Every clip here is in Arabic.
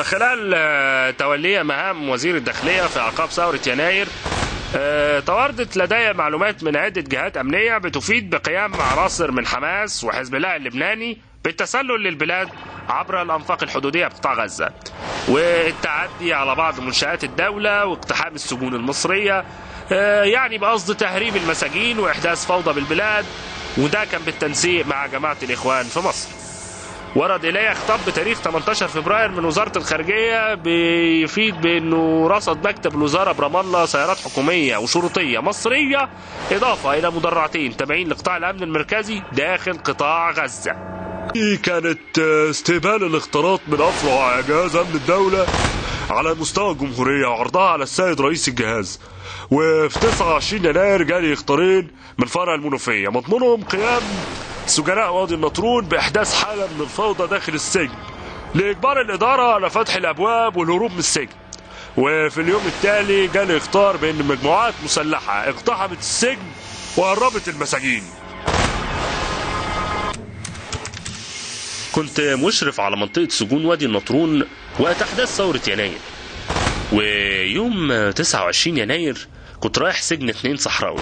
خلال تولي مهام وزير الداخلية في أعقاب ثورة يناير، تواردت لدي معلومات من عدة جهات أمنية بتفيد بقيام عناصر من حماس وحزب الله اللبناني بالتسلل للبلاد عبر الأنفاق الحدودية بقطاع غزة، والتعدي على بعض منشآت الدولة واقتحام السجون المصرية، يعني بقصد تهريب المساجين وإحداث فوضى بالبلاد، وده كان بالتنسيق مع جماعة الإخوان في مصر. ورد إلي خطاب بتاريخ 18 فبراير من وزارة الخارجية بيفيد بأنه رصد مكتب الوزارة برام الله سيارات حكومية وشرطية مصرية، إضافة إلى مدرعتين تابعين لقطاع الأمن المركزي داخل قطاع غزة. كانت استقبال الاختراق من أفرع جهاز أمن الدولة على مستوى الجمهورية وعرضها على السيد رئيس الجهاز. وفي 29 يناير جالي اختارين من فرع المنوفية مضمونهم قيام سجناء وادي النطرون بإحداث حالة من الفوضى داخل السجن لإجبار الإدارة على فتح الأبواب والهروب من السجن. وفي اليوم التالي جالي اختار بأن مجموعات مسلحة اقتحمت السجن وهربت المساجين. كنت مشرف على منطقة سجون وادي النطرون وقت أحداث ثورة يناير، ويوم 29 يناير كنت رايح سجن 2 صحراوي.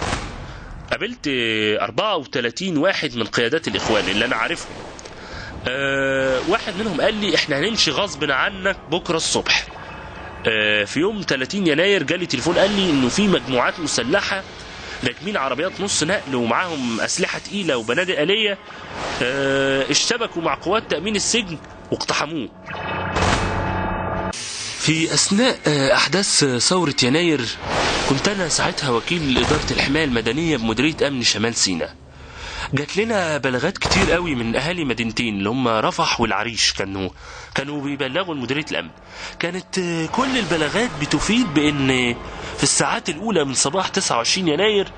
قابلت 34 واحد من قيادات الإخوان اللي أنا عارفهم. واحد منهم قال لي إحنا هنمشي غصب عنك بكرة الصبح. في يوم 30 يناير جالي تليفون قال لي إنه في مجموعات مسلحة راكبين عربيات نص نقل ومعاهم أسلحة تقيلة وبنادق آلية، اشتبكوا مع قوات تأمين السجن واقتحموه. في أثناء أحداث ثورة يناير كنت أنا ساعتها وكيل إدارة الحماية المدنية بمديرية أمن شمال سيناء. جات لنا بلاغات كتير قوي من أهالي مدينتين اللي هم رفح والعريش، كانوا بيبلغوا لمديرية الأمن. كانت كل البلاغات بتفيد بأن في الساعات الأولى من صباح 29 يناير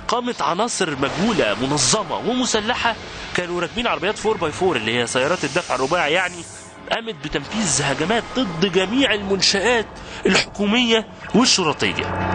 قامت عناصر مجهولة منظمة ومسلحة كانوا راكبين عربيات 4x4 اللي هي سيارات الدفع الرباعي، يعني قامت بتنفيذ هجمات ضد جميع المنشآت الحكومية والشرطية.